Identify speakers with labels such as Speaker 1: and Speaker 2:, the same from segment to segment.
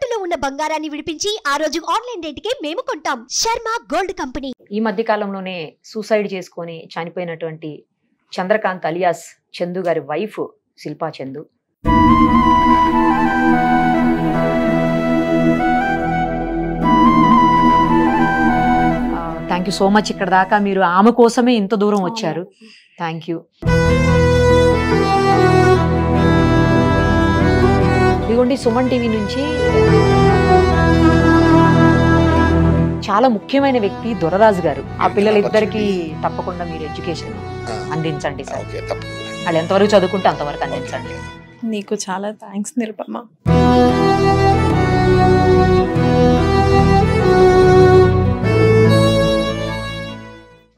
Speaker 1: తాకట్టులో ఉన్న బంగారాన్ని విడిపించి ఆ రోజు ఆన్లైన్ రేటుకే మేము కొంటాం. Sharma gold company.
Speaker 2: ఈ మధ్య కాలంలోనే సూసైడ్ చేసుకొని చనిపోయినటువంటి చంద్రకాంత్ అలియాస్ చందు గారి wife Shilpa Chandu. Thank you so much. ఇక్కడ దాకా మీరు ఆమె కోసమే ఇంత దూరం వచ్చారు. Thank you. ఇదిగోండి సుమన్ టీవీ నుంచి చాలా ముఖ్యమైన వ్యక్తి దొరరాజు గారు. ఆ పిల్లలిద్దరికి తప్పకుండా మీరు ఎడ్యుకేషన్ అందించండి సార్. వాళ్ళు ఎంతవరకు చదువుకుంటే అంతవరకు అందించండి.
Speaker 3: నీకు చాలా థ్యాంక్స్ నిరుపమ.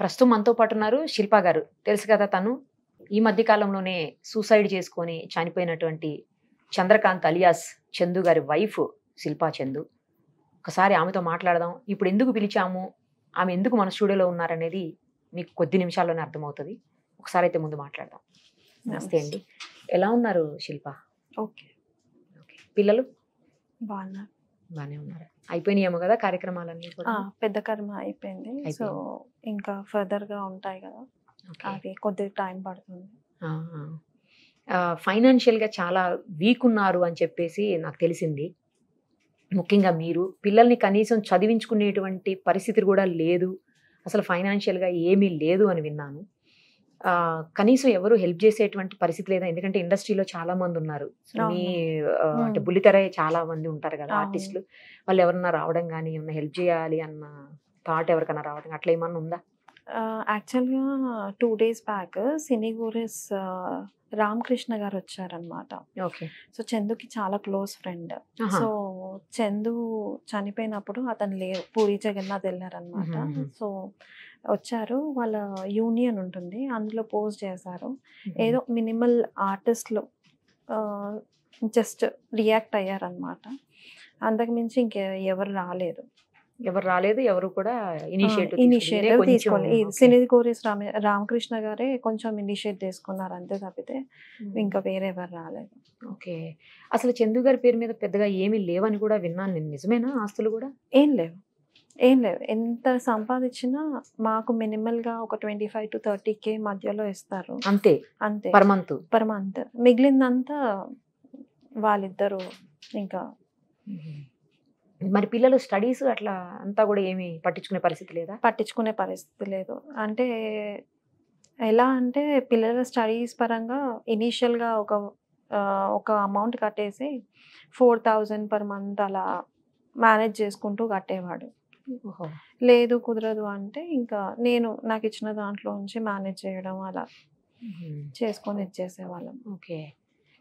Speaker 2: ప్రస్తుతం మనతో పాటు ఉన్నారు శిల్పా గారు. తెలుసు కదా, తను ఈ మధ్య కాలంలోనే సూసైడ్ చేసుకొని చనిపోయినటువంటి చంద్రకాంత్ అలియాస్ చందు గారి వైఫ్ శిల్పా చందు. ఒకసారి ఆమెతో మాట్లాడదాం. ఇప్పుడు ఎందుకు పిలిచాము, ఆమె ఎందుకు మన స్టూడియోలో ఉన్నారనేది మీకు కొద్ది నిమిషాల్లోనే అర్థమవుతుంది. ఒకసారి అయితే ముందు మాట్లాడదాం. నమస్తే అండి, ఎలా ఉన్నారు శిల్ప?
Speaker 3: ఓకే.
Speaker 2: ఓకే, పిల్లలు
Speaker 3: బాగానే
Speaker 2: ఉన్నారు. అయిపోయినాయేమో కదా కార్యక్రమాలన్నీ?
Speaker 3: పెద్ద కర్మ అయిపోయింది. సో ఇంకా ఫర్దర్ గా ఉంటాయి కదా, అది కొద్దిగా టైం పడుతుంది.
Speaker 2: ఫైనాన్షియల్ గా చాలా వీక్ ఉన్నారు అని చెప్పేసి నాకు తెలిసింది. ముఖ్యంగా మీరు పిల్లల్ని కనీసం చదివించుకునేటువంటి పరిస్థితి కూడా లేదు, అసలు ఫైనాన్షియల్ గా ఏమీ లేదు అని విన్నాను. కనీసం ఎవరు హెల్ప్ చేసేటువంటి పరిస్థితి లేదా? ఎందుకంటే ఇండస్ట్రీలో చాలా మంది ఉన్నారు, అంటే బుల్లితెర చాలా మంది ఉంటారు కదా ఆర్టిస్టులు. వాళ్ళు ఎవరన్నా రావడం కానీ ఏమన్నా హెల్ప్ చేయాలి అన్న థాట్ ఎవరికైనా రావడం అట్లా ఏమన్నా ఉందా?
Speaker 3: యాక్చువల్గా 2 days బ్యాక్ సినీ గోరెస్ రామకృష్ణ గారు వచ్చారనమాట.
Speaker 2: ఓకే.
Speaker 3: సో చందుకి చాలా క్లోజ్ ఫ్రెండ్. సో చందు చనిపోయినప్పుడు అతను లేరు, పూరి జగన్నాథ్ వెళ్ళారనమాట. సో వచ్చారు, వాళ్ళ యూనియన్ ఉంటుంది అందులో పోస్ట్ చేశారు. ఏదో మినిమల్ ఆర్టిస్ట్లు జస్ట్ రియాక్ట్ అయ్యారనమాట. అంతకుమించి ఎవరు రాలేదు.
Speaker 2: ఎవరు కూడా
Speaker 3: ఇనిషియేటివ్ తీసుకోలేదు. సినీ గోరెస్ రామకృష్ణ గారే కొంచెం ఇనిషియేట్ తీసుకున్నారు అంతే తప్పితే ఇంకా వేరే ఎవరు రాలేదు.
Speaker 2: ఓకే. అసలు చందు గారి పేరు మీద పెద్దగా ఏమీ లేవని కూడా విన్నాను నేను, నిజమేనా? ఆస్తులు కూడా
Speaker 3: ఏం లేవు. ఎంత సంపాదించినా మాకు మినిమల్ గా ఒక 25 to 30K మధ్యలో ఇస్తారు అంతే పర్ మంత్. మిగిలిందంతా వాళ్ళిద్దరు. ఇంకా
Speaker 2: మరి పిల్లలు స్టడీస్ అట్లా అంతా కూడా ఏమి పట్టించుకునే పరిస్థితి లేదా?
Speaker 3: పట్టించుకునే పరిస్థితి లేదు. అంటే ఎలా అంటే పిల్లల స్టడీస్ పరంగా ఇనీషియల్గా ఒక అమౌంట్ కట్టేసి 4,000 per month అలా మేనేజ్ చేసుకుంటూ కట్టేవాడు. లేదు కుదరదు అంటే ఇంకా నాకు ఇచ్చిన దాంట్లో నుంచి మేనేజ్ చేయడం అలా చేసుకొని ఇచ్చేసేవాళ్ళం.
Speaker 2: ఓకే.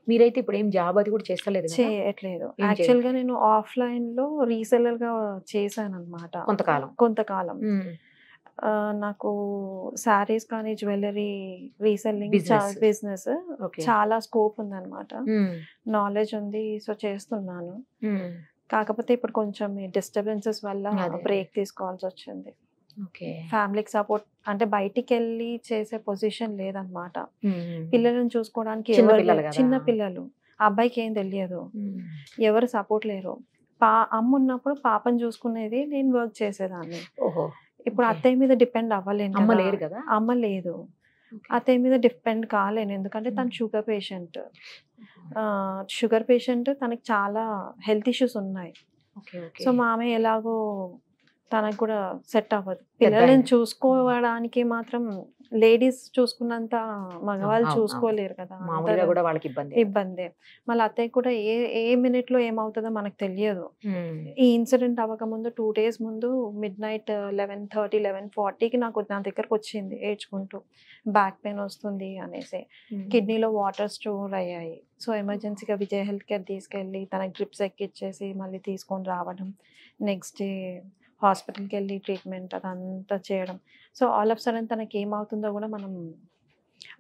Speaker 2: మీరైతే ఇప్పుడు ఏం జాబ్ అది కూడా
Speaker 3: చేయట్లేదు. యాక్చువల్గా నేను ఆఫ్లైన్ లో రీసెల్లర్ గా చేశాను అనమాట కొంతకాలం. నాకు శారీస్ కానీ జ్యువెలరీ రీసెల్లింగ్ బిజినెస్ చాలా స్కోప్ ఉందన్నమాట, నాలెడ్జ్ ఉంది. సో చేస్తున్నాను. కాకపోతే ఇప్పుడు కొంచెం డిస్టర్బెన్సెస్ వల్ల బ్రేక్ తీసుకోవాల్సి వచ్చింది. ఫ్యామిలీకి సపోర్ట్ అంటే బయటికి వెళ్ళి చేసే పొజిషన్ లేదనమాట. పిల్లలను చూసుకోవడానికి చిన్న పిల్లలు, అబ్బాయికి ఏం తెలియదు, ఎవరు సపోర్ట్ లేరు. అమ్మ ఉన్నప్పుడు పాపను చూసుకునేది, నేను వర్క్ చేసేదాన్ని. ఇప్పుడు అత్తయ్య మీద డిపెండ్ అవ్వలేను. అమ్మ లేదు, అత్తయ్య మీద డిపెండ్ కాలేను. ఎందుకంటే తను షుగర్ పేషెంట్, తనకి చాలా హెల్త్ ఇష్యూస్ ఉన్నాయి. సో మామయ్య ఎలాగో తనకు కూడా సెట్ అవ్వదు. పిల్లలను చూసుకోవడానికి మాత్రం లేడీస్ చూసుకున్నంత మగవాళ్ళు చూసుకోలేరు కదా, ఇబ్బంది. మళ్ళీ అత్తయ్య కూడా ఏ మినిట్ లో ఏమవుతుందో మనకు తెలియదు. ఈ ఇన్సిడెంట్ అవ్వకముందు 2 days ముందు midnight 11:30, 11:40కి నా దగ్గరకు వచ్చింది ఏడ్చుకుంటూ, బ్యాక్ పెయిన్ వస్తుంది అనేసి. కిడ్నీలో వాటర్ స్టోర్ అయ్యాయి. సో ఎమర్జెన్సీగా విజయ్ హెల్త్ కేర్ తీసుకెళ్ళి తనకి డ్రిప్స్ ఎక్కిచ్చేసి మళ్ళీ తీసుకొని రావడం, నెక్స్ట్ డే హాస్పిటల్కి వెళ్ళి ట్రీట్మెంట్ అదంతా చేయడం. సో ఆల్ ఆఫ్ సడన్ తనకి ఏమవుతుందో కూడా మనం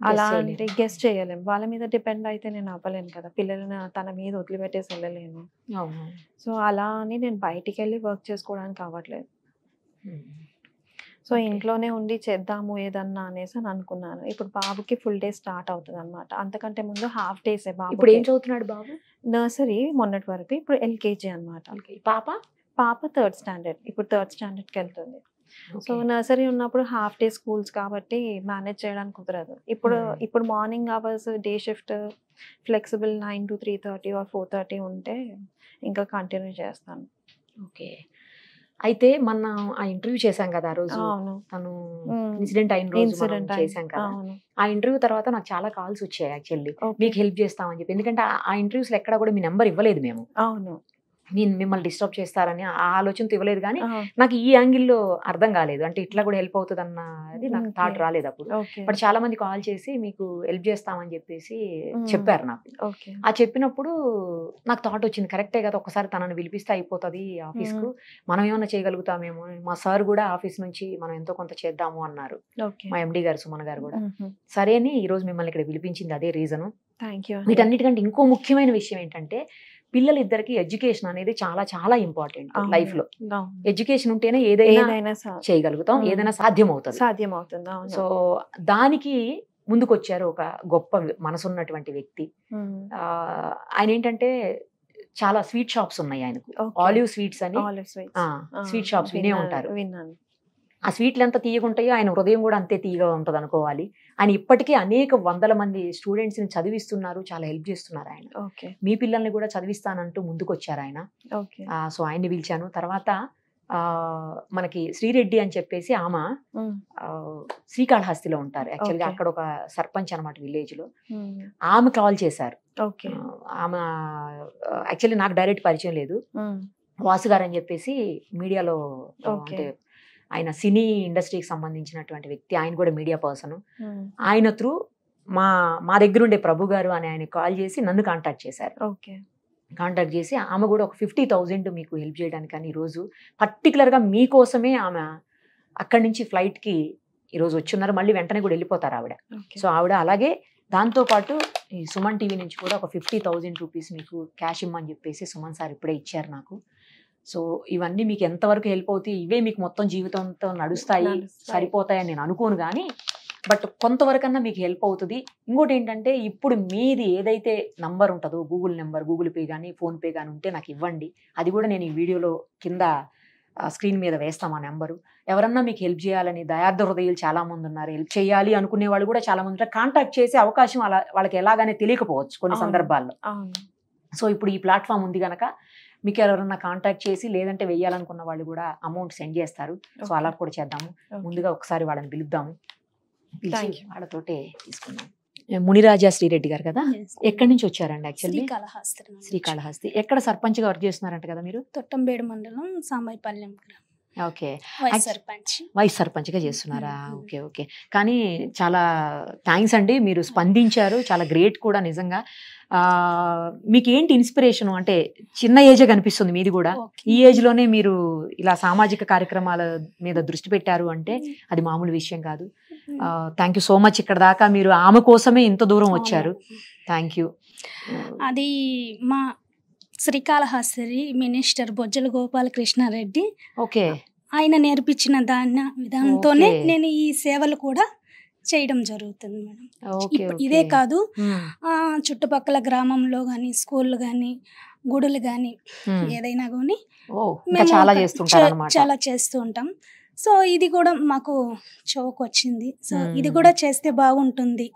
Speaker 3: అలా అంటే గెస్ట్ చేయలేం. వాళ్ళ మీద డిపెండ్ అయితే నేను అవ్వలేను కదా, పిల్లలను తన మీద వదిలిపెట్టేసి వెళ్ళలేను. సో అలా అని నేను బయటికి వెళ్ళి వర్క్ చేసుకోవడానికి అవ్వట్లేదు. సో ఇంట్లోనే ఉండి చేద్దాము ఏదన్నా అనేసి అని అనుకున్నాను. ఇప్పుడు బాబుకి ఫుల్ డే స్టార్ట్ అవుతుంది అనమాట. అంతకంటే ముందు హాఫ్ డేసే బాబు.
Speaker 2: ఇప్పుడు ఏం చదువుతున్నాడు బాబు?
Speaker 3: నర్సరీ మొన్నటి వరకు, ఇప్పుడు ఎల్కేజీ అనమాట. పాప 3rd స్టాండర్డ్, ఇప్పుడు 3rd స్టాండర్డ్కి వెళ్తుంది. సో నర్సరీ ఉన్నప్పుడు హాఫ్ డే స్కూల్స్ కాబట్టి మేనేజ్ చేయడానికి కుదరదు. ఇప్పుడు morning hours day shift flexible 9 to 3:30 or 4:30 ఉంటే ఇంకా కంటిన్యూ చేస్తాను.
Speaker 2: ఓకే. అయితే మనం ఆ ఇంటర్వ్యూ చేశాం కదా ఆ రోజు, తను ఇన్సిడెంట్ అయిన రోజు చేశాం కదా, ఆ ఇంటర్వ్యూ తర్వాత నాకు చాలా కాల్స్ వచ్చాయి యాక్చువల్లీ, మీకు హెల్ప్ చేస్తామని చెప్పి. ఎందుకంటే ఆ ఇంటర్వ్యూస్ లో ఎక్కడ కూడా మీ నెంబర్ ఇవ్వలేదు మేము.
Speaker 3: అవును,
Speaker 2: నేను మిమ్మల్ని డిస్టర్బ్ చేస్తారని ఆ ఆలోచనతో ఇవ్వలేదు. కానీ నాకు ఈ యాంగిల్లో అర్థం కాలేదు, అంటే ఇట్లా కూడా హెల్ప్ అవుతుంది అన్నది నాకు థాట్ రాలేదు అప్పుడు. బట్ చాలా మంది కాల్ చేసి మీకు హెల్ప్ చేస్తామని చెప్పేసి చెప్పారు నాకు. ఆ చెప్పినప్పుడు నాకు థాట్ వచ్చింది, కరెక్టే కదా, ఒకసారి తనని పిలిపిస్తే అయిపోతుంది ఆఫీస్ కు, మనం ఏమన్నా చేయగలుగుతామేమో. మా సార్ కూడా ఆఫీస్ నుంచి మనం ఎంతో కొంత చేద్దాము అన్నారు, మా ఎండి గారు సుమన్ గారు కూడా. సరే అని ఈ రోజు మిమ్మల్ని ఇక్కడ పిలిపించింది అదే రీజను. వీటన్నిటికంటే ఇంకో ముఖ్యమైన విషయం ఏంటంటే, పిల్లలిద్దరికి ఎడ్యుకేషన్ అనేది చాలా చాలా ఇంపార్టెంట్ లైఫ్ లో. ఎడ్యుకేషన్ ఉంటేనే ఏదైనా చేయగలుగుతాం, ఏదైనా సాధ్యమవుతుంది. సో దానికి ముందుకొచ్చారు ఒక గొప్ప మనసున్నటువంటి వ్యక్తి. ఆయన ఏంటంటే చాలా స్వీట్ షాప్స్ ఉన్నాయి ఆయనకు, ఆలివ్ స్వీట్స్ అని స్వీట్ షాప్స్ వినే ఉంటారు. ఆ స్వీట్లు ఎంత తీయగుంటాయో ఆయన హృదయం కూడా అంతే తీయగా ఉంటుంది అనుకోవాలి. ఆయన ఇప్పటికీ అనేక వందల మంది స్టూడెంట్స్ ని చదివిస్తున్నారు, చాలా హెల్ప్ చేస్తున్నారు ఆయన. మీ పిల్లల్ని కూడా చదివిస్తానంటూ ముందుకొచ్చారు ఆయన. సో ఆయన్ని పిలిచాను. తర్వాత మనకి శ్రీరెడ్డి అని చెప్పేసి ఆమె శ్రీకాళహస్తిలో ఉంటారు యాక్చువల్గా, అక్కడ ఒక సర్పంచ్ అనమాట విలేజ్ లో. ఆమె కాల్ చేశారు. ఆమె యాక్చువల్లీ నాకు డైరెక్ట్ పరిచయం లేదు, వాసు గారు అని చెప్పేసి మీడియాలో, అంటే ఆయన సినీ ఇండస్ట్రీకి సంబంధించినటువంటి వ్యక్తి, ఆయన కూడా మీడియా పర్సన్. ఆయన త్రూ మా దగ్గర ఉండే ప్రభు గారు అని ఆయన కాల్ చేసి నన్ను కాంటాక్ట్ చేశారు. కాంటాక్ట్ చేసి ఆమె కూడా ఒక 50,000 మీకు హెల్ప్ చేయడానికి అని ఈరోజు పర్టికులర్గా మీకోసమే ఆమె అక్కడి నుంచి ఫ్లైట్కి ఈరోజు వచ్చున్నారు. మళ్ళీ వెంటనే కూడా వెళ్ళిపోతారు ఆవిడ. సో ఆవిడ అలాగే దాంతోపాటు ఈ సుమన్ టీవీ నుంచి కూడా ఒక 50,000 రూపీస్ మీకు క్యాష్ ఇమ్మని చెప్పేసి సుమన్ సార్ ఇప్పుడే ఇచ్చారు నాకు. సో ఇవన్నీ మీకు ఎంతవరకు హెల్ప్ అవుతాయి, ఇవే మీకు మొత్తం జీవితంతో నడుస్తాయి సరిపోతాయని నేను అనుకోను, కానీ బట్ కొంతవరకన్నా మీకు హెల్ప్ అవుతుంది. ఇంకోటి ఏంటంటే, ఇప్పుడు మీది ఏదైతే నంబర్ ఉంటుందో, గూగుల్ నెంబర్, గూగుల్ పే కానీ ఫోన్పే కానీ ఉంటే నాకు ఇవ్వండి. అది కూడా నేను ఈ వీడియోలో కింద స్క్రీన్ మీద వేస్తాం ఆ నెంబరు. ఎవరన్నా మీకు హెల్ప్ చేయాలని దయార్థ హృదయాలు చాలా మంది ఉన్నారు, హెల్ప్ చేయాలి అనుకునే వాళ్ళు కూడా చాలా మంది ఉంటారు. కాంటాక్ట్ చేసే అవకాశం వాళ్ళకి ఎలాగానే తెలియకపోవచ్చు కొన్ని సందర్భాల్లో. సో ఇప్పుడు ఈ ప్లాట్ఫామ్ ఉంది కనుక మీకు ఎవరన్నా కాంటాక్ట్ చేసి, లేదంటే వెయ్యాలనుకున్న వాళ్ళు కూడా అమౌంట్ సెండ్ చేస్తారు. సో అలా కూడా చేద్దాము. ముందుగా ఒకసారి వాళ్ళని పిలుద్దాము, వాళ్ళతోటే తీసుకుందాం. మునిరాజా శ్రీరెడ్డి గారు కదా, ఎక్కడి నుంచి వచ్చారండి? యాక్చువల్లీ శ్రీకాళహస్తి. ఎక్కడ సర్పంచ్ గా వర్క్ చేస్తున్నారంట కదా మీరు?
Speaker 4: తొట్టంబేడు మండలం సాంబైపల్లెం.
Speaker 2: ఓకే, వైస్ సర్పంచ్ గా చేస్తున్నారా? Okay okay. కానీ చాలా థ్యాంక్స్ అండి, మీరు స్పందించారు, చాలా గ్రేట్ కూడా నిజంగా. మీకు ఏంటి ఇన్స్పిరేషన్? అంటే చిన్న ఏజే కనిపిస్తుంది మీది కూడా, ఈ ఏజ్ లోనే మీరు ఇలా సామాజిక కార్యక్రమాల మీద దృష్టి పెట్టారు అంటే అది మామూలు విషయం కాదు. Thank you so much. ఇక్కడ దాకా మీరు ఆమె కోసమే ఇంత దూరం వచ్చారు. Thank you.
Speaker 4: అది మా శ్రీకాళహస్తి మినిస్టర్ బొజ్జల గోపాలకృష్ణారెడ్డి,
Speaker 2: ఓకే,
Speaker 4: ఆయన నేర్పించిన విధానంతోనే నేను ఈ సేవలు కూడా చేయడం జరుగుతుంది మేడం. ఇదే కాదు, చుట్టుపక్కల గ్రామంలో కానీ, స్కూళ్ళు కానీ, గుడులు కానీ, ఏదైనా కానీ చాలా చేస్తూ ఉంటాం. సో ఇది కూడా మాకు చౌక్ వచ్చింది. సో ఇది కూడా చేస్తే బాగుంటుంది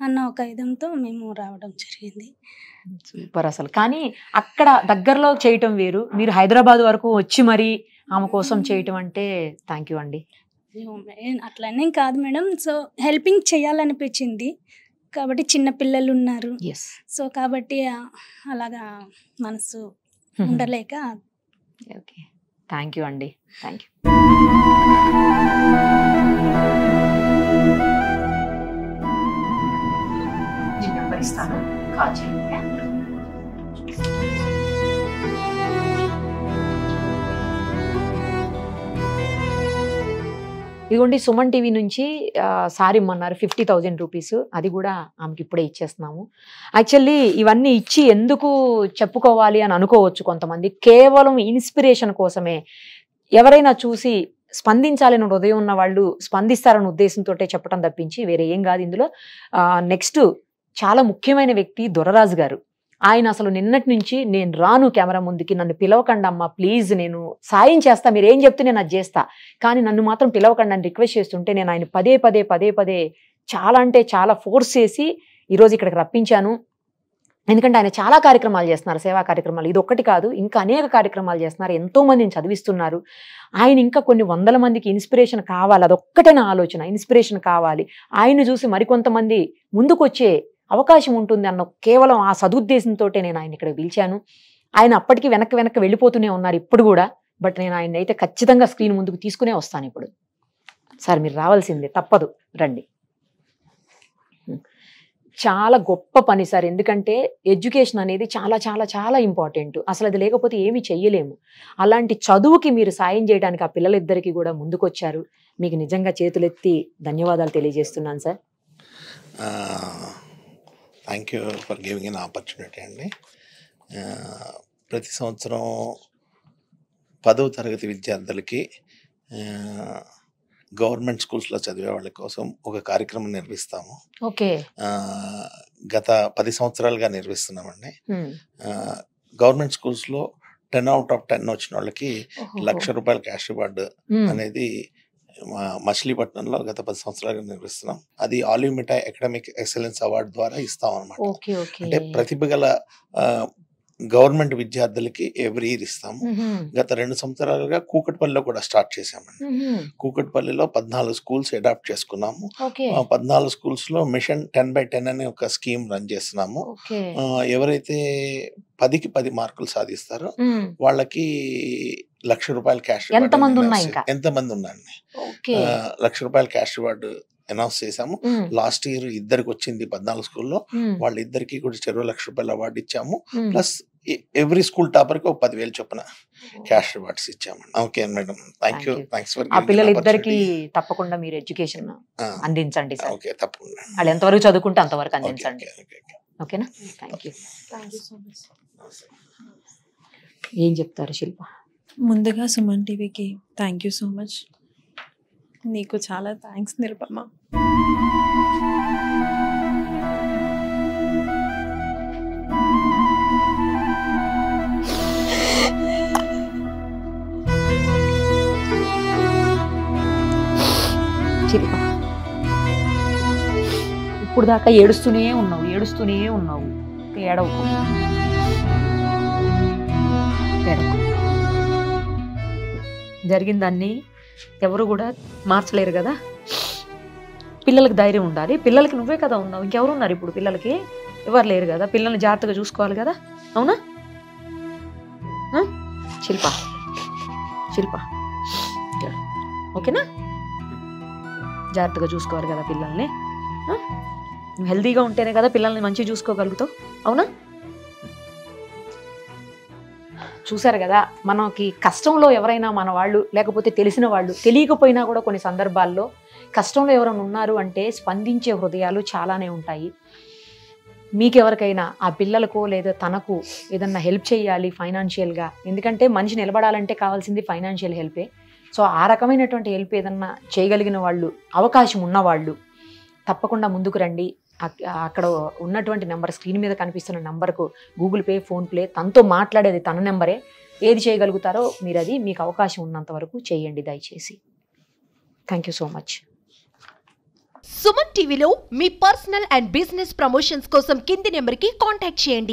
Speaker 4: అన్న ఒక విధంతో మేము రావడం జరిగింది.
Speaker 2: సూపర్ అసలు. కానీ అక్కడ దగ్గరలో చేయటం వేరు, మీరు హైదరాబాద్ వరకు వచ్చి మరి ఆమె కోసం చేయటం అంటే థ్యాంక్ యూ అండి.
Speaker 4: అట్లనే కాదు మేడం, సో హెల్పింగ్ చేయాలనిపించింది కాబట్టి, చిన్న పిల్లలు ఉన్నారు, సో కాబట్టి అలాగా మనసు ఉండలేక.
Speaker 2: ఓకే, థ్యాంక్ యూ అండి, థ్యాంక్ యూ. నెంబర్ ఇస్తాను, కాల్ చేయండి. ఇదిగోండి, సుమన్ టీవీ నుంచి సారీ ఇమ్మన్నారు 50,000 రూపీస్. అది కూడా ఆమెకి ఇప్పుడే ఇచ్చేస్తున్నాము. యాక్చువల్లీ ఇవన్నీ ఇచ్చి ఎందుకు చెప్పుకోవాలి అని అనుకోవచ్చు కొంతమంది, కేవలం ఇన్స్పిరేషన్ కోసమే. ఎవరైనా చూసి స్పందించాలని హృదయం ఉన్న వాళ్ళు స్పందిస్తారన్న ఉద్దేశంతో చెప్పడం తప్పించి వేరే ఏం కాదు ఇందులో. నెక్స్ట్ చాలా ముఖ్యమైన వ్యక్తి దొరరాజు గారు. ఆయన అసలు నిన్నటి నుంచి నేను రాను కెమెరా ముందుకి, నన్ను పిలవకండి అమ్మా ప్లీజ్, నేను సాయం చేస్తా, మీరు ఏం చెప్తే నేను అది చేస్తా, కానీ నన్ను మాత్రం పిలవకండి అని రిక్వెస్ట్ చేస్తుంటే నేను ఆయన పదే పదే చాలా అంటే చాలా ఫోర్స్ చేసి ఈరోజు ఇక్కడికి రప్పించాను. ఎందుకంటే ఆయన చాలా కార్యక్రమాలు చేస్తున్నారు, సేవా కార్యక్రమాలు. ఇది ఒక్కటి కాదు, ఇంకా అనేక కార్యక్రమాలు చేస్తున్నారు, ఎంతో మందిని చదివిస్తున్నారు. ఆయన ఇంకా కొన్ని వందల మందికి ఇన్స్పిరేషన్ కావాలి, అదొక్కటే నా ఆలోచన, ఇన్స్పిరేషన్ కావాలి. ఆయన చూసి మరికొంతమంది ముందుకు వచ్చే అవకాశం ఉంటుంది అన్న కేవలం ఆ సదుద్దేశంతో నేను ఆయన ఇక్కడ పిలిచాను. ఆయన అప్పటికి వెనక్కి వెళ్ళిపోతూనే ఉన్నారు ఇప్పుడు కూడా. బట్ నేను ఆయన అయితే ఖచ్చితంగా స్క్రీన్ ముందుకు తీసుకునే వస్తాను ఇప్పుడు. సార్ మీరు రావాల్సిందే, తప్పదు, రండి. చాలా గొప్ప పని సార్, ఎందుకంటే ఎడ్యుకేషన్ అనేది చాలా చాలా చాలా ఇంపార్టెంట్. అసలు అది లేకపోతే ఏమీ చెయ్యలేము. అలాంటి చదువుకి మీరు సాయం చేయడానికి ఆ పిల్లలిద్దరికీ కూడా ముందుకొచ్చారు. మీకు నిజంగా చేతులెత్తి ధన్యవాదాలు తెలియజేస్తున్నాను sir.
Speaker 5: Thank you for giving an opportunity అండి. ప్రతి సంవత్సరం 10వ తరగతి విద్యార్థులకి గవర్నమెంట్ స్కూల్స్లో చదివే వాళ్ళ కోసం ఒక కార్యక్రమం నిర్వహిస్తాము.
Speaker 2: ఓకే.
Speaker 5: గత 10 సంవత్సరాలుగా నిర్వహిస్తున్నామండి. గవర్నమెంట్ స్కూల్స్లో 10 out of 10 వచ్చిన వాళ్ళకి ₹1,00,000 క్యాష్ రివార్డ్ అనేది మచిలీపట్నంలో గత 10 సంవత్సరాలుగా నిర్వహిస్తున్నాం. అది ఆలివ్ మిఠాయి అకాడమిక్ ఎక్సలెన్స్ అవార్డు ద్వారా ఇస్తాం అనమాట. అంటే ప్రతిభ గల గవర్నమెంట్ విద్యార్థులకి ఎవ్రీ ఇయర్ ఇస్తాము. గత 2 సంవత్సరాలుగా కూకట్పల్లిలో కూడా స్టార్ట్ చేసామండి. కూకట్పల్లిలో 14 స్కూల్స్ అడాప్ట్ చేసుకున్నాము. 14 స్కూల్స్ లో మిషన్ 10/10 అనే ఒక స్కీమ్ రన్ చేస్తున్నాము. ఎవరైతే 10కి 10 మార్కులు సాధిస్తారో వాళ్ళకి ₹1,00,000 క్యాష్ రివార్డ్. ఎంతమంది ఉన్నారండి? ₹1,00,000 క్యాష్ రివార్డు అనౌన్స్ చేశాము. లాస్ట్ ఇయర్ 2 వచ్చింది 14 స్కూల్లో. వాళ్ళిద్దరికి కూడా ₹1,00,000 అవార్డు ఇచ్చాము. ప్లస్ ఎవ్రీ స్కూల్ టాపర్ కి 10,000 చొప్పున క్యాష్ రివార్డ్స్ ఇచ్చాము. Okay madam, thank you. Thanks for
Speaker 2: ఆ పిల్లలిద్దరికి తప్పకుండా మీరు ఎడ్యుకేషన్ అందించండి సార్.
Speaker 5: ఓకే, తప్పకుండా.
Speaker 2: వాళ్ళు ఎంతవరకు చదువుకుంటే అంతవరకు అందించండి. ఓకేనా? Thank you. ఏం చెప్తారు శిల్ప?
Speaker 3: ముందుగా సుమన్ టీవీకి థ్యాంక్ యూ సో మచ్. నీకు చాలా థ్యాంక్స్ నిరుపమ.
Speaker 2: శిల్ప ఇప్పుడు దాకా ఏడుస్తూనే ఉన్నావు. ఏడవకు. జరిగిందాన్ని ఎవరు కూడా మార్చలేరు కదా. పిల్లలకి ధైర్యం ఉండాలి. పిల్లలకి నువ్వే కదా ఉన్నావు, ఇంకెవరు ఉన్నారు ఇప్పుడు? పిల్లలకి ఎవరు లేరు కదా. పిల్లల్ని జాగ్రత్తగా చూసుకోవాలి కదా, అవునా? శిల్ప ఓకేనా? జాగ్రత్తగా చూసుకోవాలి కదా పిల్లల్ని. నువ్వు హెల్తీగా ఉంటేనే కదా పిల్లల్ని మంచిగా చూసుకోగలుగుతావు, అవునా? చూసారు కదా, మనకి కష్టంలో ఎవరైనా మన వాళ్ళు లేకపోతే తెలిసిన వాళ్ళు తెలియకపోయినా కూడా కొన్ని సందర్భాల్లో కష్టంలో ఎవరైనా ఉన్నారు అంటే స్పందించే హృదయాలు చాలానే ఉంటాయి. మీకెవరికైనా ఆ పిల్లలకు లేదా తనకు ఏదన్నా హెల్ప్ చేయాలి ఫైనాన్షియల్గా, ఎందుకంటే మనిషి నిలబడాలంటే కావాల్సింది ఫైనాన్షియల్ హెల్పే. సో ఆ రకమైనటువంటి హెల్ప్ ఏదన్నా చేయగలిగిన వాళ్ళు, అవకాశం ఉన్నవాళ్ళు తప్పకుండా ముందుకు రండి. అక్కడ ఉన్నటువంటి నెంబర్, స్క్రీన్ మీద కనిపిస్తున్న నెంబర్కు గూగుల్ పే, ఫోన్పే, తనతో మాట్లాడేది తన నెంబరే. ఏది చేయగలుగుతారో మీరు అది మీకు అవకాశం ఉన్నంత వరకు చేయండి దయచేసి. Thank you so much.
Speaker 1: Suman టీవీలో మీ పర్సనల్ అండ్ బిజినెస్ ప్రమోషన్స్ కోసం కింది నెంబర్కి కాంటాక్ట్ చేయండి.